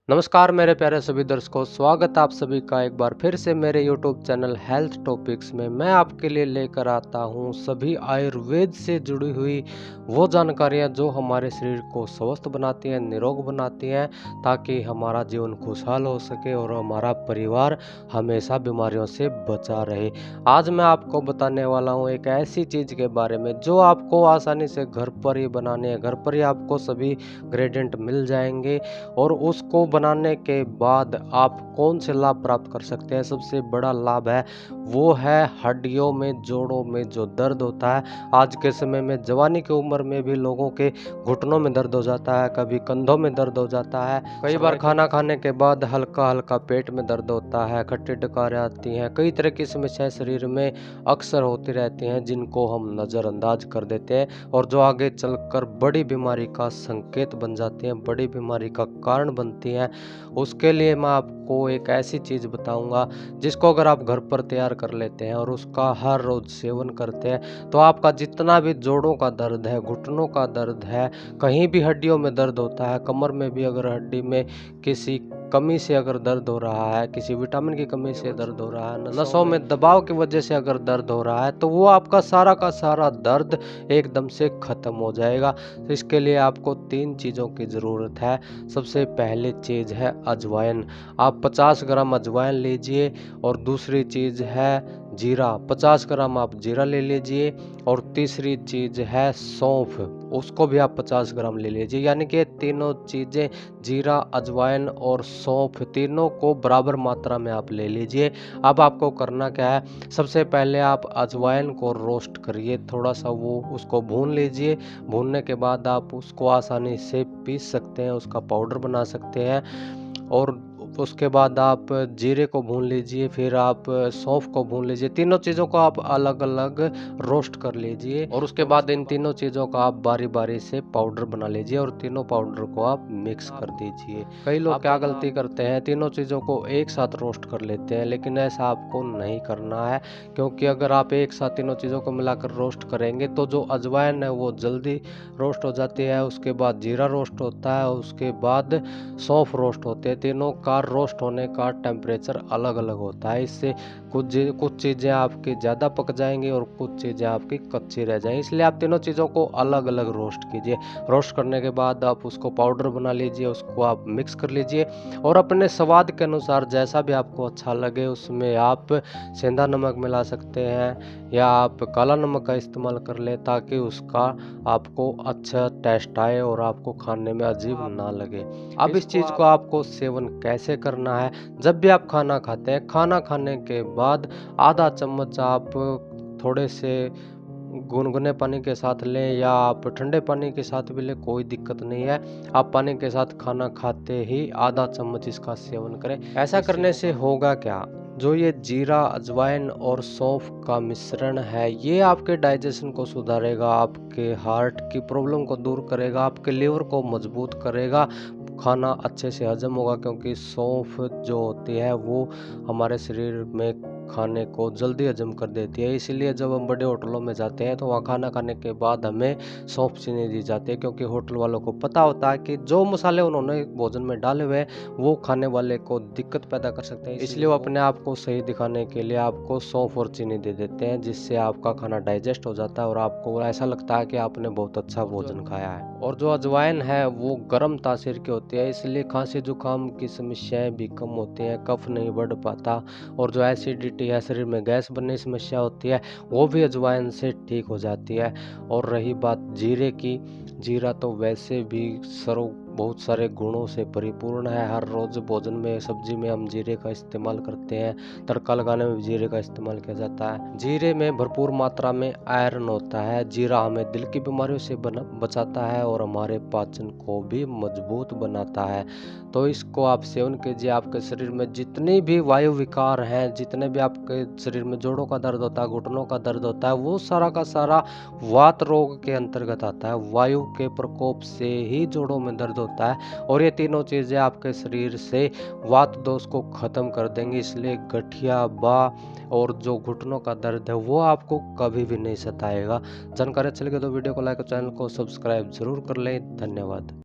नमस्कार मेरे प्यारे सभी दर्शकों, स्वागत आप सभी का एक बार फिर से मेरे YouTube चैनल हेल्थ टॉपिक्स में। मैं आपके लिए लेकर आता हूँ सभी आयुर्वेद से जुड़ी हुई वो जानकारियाँ जो हमारे शरीर को स्वस्थ बनाती हैं, निरोग बनाती हैं, ताकि हमारा जीवन खुशहाल हो सके और हमारा परिवार हमेशा बीमारियों से बचा रहे। आज मैं आपको बताने वाला हूँ एक ऐसी चीज़ के बारे में जो आपको आसानी से घर पर ही बनानी है। घर पर ही आपको सभी इंग्रेडिएंट मिल जाएंगे और उसको बनाने के बाद आप कौन से लाभ प्राप्त कर सकते हैं। सबसे बड़ा लाभ है वो है हड्डियों में, जोड़ों में जो दर्द होता है। आज के समय में जवानी की उम्र में भी लोगों के घुटनों में दर्द हो जाता है, कभी कंधों में दर्द हो जाता है, कई बार खाना खाने के बाद हल्का हल्का पेट में दर्द होता है, खट्टी डकारें आती हैं, कई तरह की समस्याएं शरीर में अक्सर होती रहती हैं जिनको हम नज़रअंदाज कर देते हैं और जो आगे चलकर बड़ी बीमारी का संकेत बन जाती हैं, बड़ी बीमारी का कारण बनती हैं। उसके लिए मैं आपको एक ऐसी चीज़ बताऊंगा जिसको अगर आप घर पर तैयार कर लेते हैं और उसका हर रोज़ सेवन करते हैं तो आपका जितना भी जोड़ों का दर्द है, घुटनों का दर्द है, कहीं भी हड्डियों में दर्द होता है, कमर में भी अगर हड्डी में किसी कमी से अगर दर्द हो रहा है, किसी विटामिन की कमी से दर्द हो रहा है, नसों में दबाव की वजह से अगर दर्द हो रहा है, तो वो आपका सारा का सारा दर्द एकदम से ख़त्म हो जाएगा। तो इसके लिए आपको 3 चीज़ों की ज़रूरत है। सबसे पहली चीज़ है अजवाइन। आप 50 ग्राम अजवाइन लीजिए और दूसरी चीज़ है जीरा, 50 ग्राम आप जीरा ले लीजिए और तीसरी चीज़ है सौंफ, उसको भी आप 50 ग्राम ले लीजिए। यानी कि तीनों चीज़ें, जीरा, अजवाइन और सौंफ, तीनों को बराबर मात्रा में आप ले लीजिए। अब आपको करना क्या है, सबसे पहले आप अजवाइन को रोस्ट करिए, थोड़ा सा वो उसको भून लीजिए। भूनने के बाद आप उसको आसानी से पीस सकते हैं, उसका पाउडर बना सकते हैं। और उसके बाद आप जीरे को भून लीजिए, फिर आप सौंफ को भून लीजिए। तीनों चीज़ों को आप अलग अलग रोस्ट कर लीजिए और उसके बाद इन तीनों चीज़ों का आप बारी बारी से पाउडर बना लीजिए और तीनों पाउडर को आप मिक्स कर दीजिए। कई लोग क्या गलती करते हैं, तीनों चीज़ों को एक साथ रोस्ट कर लेते हैं, लेकिन ऐसा आपको नहीं करना है, क्योंकि अगर आप एक साथ तीनों चीज़ों को मिलाकर रोस्ट करेंगे तो जो अजवाइन है वो जल्दी रोस्ट हो जाती है, उसके बाद जीरा रोस्ट होता है, उसके बाद सौंफ रोस्ट होते हैं। तीनों का रोस्ट होने का टेम्परेचर अलग अलग होता है। इससे कुछ चीज़ें आपकी ज़्यादा पक जाएंगी और कुछ चीज़ें आपकी कच्ची रह जाएंगी। इसलिए आप तीनों चीज़ों को अलग अलग रोस्ट कीजिए। रोस्ट करने के बाद आप उसको पाउडर बना लीजिए, उसको आप मिक्स कर लीजिए और अपने स्वाद के अनुसार जैसा भी आपको अच्छा लगे उसमें आप सेंधा नमक मिला सकते हैं या आप काला नमक का इस्तेमाल कर लें, ताकि उसका आपको अच्छा टेस्ट आए और आपको खाने में अजीब ना लगे। अब इस चीज़ को आपको सेवन कैसे करना है, जब भी आप खाना खाते हैं, खाना खाने के बाद आधा चम्मच आप थोड़े से गुनगुने पानी के साथ लें या आप ठंडे पानी के साथ भी लें, कोई दिक्कत नहीं है। आप पानी के साथ खाना खाते ही आधा चम्मच इसका सेवन करें। ऐसा करने से होगा क्या, जो ये जीरा, अजवाइन और सौंफ का मिश्रण है, ये आपके डाइजेशन को सुधारेगा, आपके हार्ट की प्रॉब्लम को दूर करेगा, आपके लिवर को मजबूत करेगा, खाना अच्छे से हजम होगा, क्योंकि सौंफ जो होती है वो हमारे शरीर में खाने को जल्दी हजम कर देती है। इसीलिए जब हम बड़े होटलों में जाते हैं तो वहाँ खाना खाने के बाद हमें सौंफ चीनी दी जाती है, क्योंकि होटल वालों को पता होता है कि जो मसाले उन्होंने भोजन में डाले हुए हैं वो खाने वाले को दिक्कत पैदा कर सकते हैं। इसलिए वो अपने आप को सही दिखाने के लिए आपको सौंफ और चीनी दे देते हैं, जिससे आपका खाना डाइजेस्ट हो जाता है और आपको ऐसा लगता है कि आपने बहुत अच्छा भोजन खाया है। और जो अजवाइन है वो गर्म तासीर की होती है, इसलिए खांसी जुकाम की समस्याएं भी कम होती हैं, कफ नहीं बढ़ पाता और जो एसिडिटी है, शरीर में गैस बनने की समस्या होती है, वो भी अजवाइन से ठीक हो जाती है। और रही बात जीरे की, जीरा तो वैसे भी सर्व बहुत सारे गुणों से परिपूर्ण है। हर रोज़ भोजन में, सब्जी में हम जीरे का इस्तेमाल करते हैं, तड़का लगाने में भी जीरे का इस्तेमाल किया जाता है। जीरे में भरपूर मात्रा में आयरन होता है। जीरा हमें दिल की बीमारियों से बचाता है और हमारे पाचन को भी मजबूत बनाता है। तो इसको आप सेवन कीजिए। आपके शरीर में जितने भी वायु विकार हैं, जितने भी आपके शरीर में जोड़ों का दर्द होता है, घुटनों का दर्द होता है, वो सारा का सारा वात रोग के अंतर्गत आता है। वायु के प्रकोप से ही जोड़ों में दर्द होता है और ये तीनों चीज़ें आपके शरीर से वात दोष को ख़त्म कर देंगी। इसलिए गठिया, बा और जो घुटनों का दर्द है वो आपको कभी भी नहीं सताएगा। जानकारी अच्छी लगे तो वीडियो को लाइक और चैनल को सब्सक्राइब जरूर कर लें। धन्यवाद।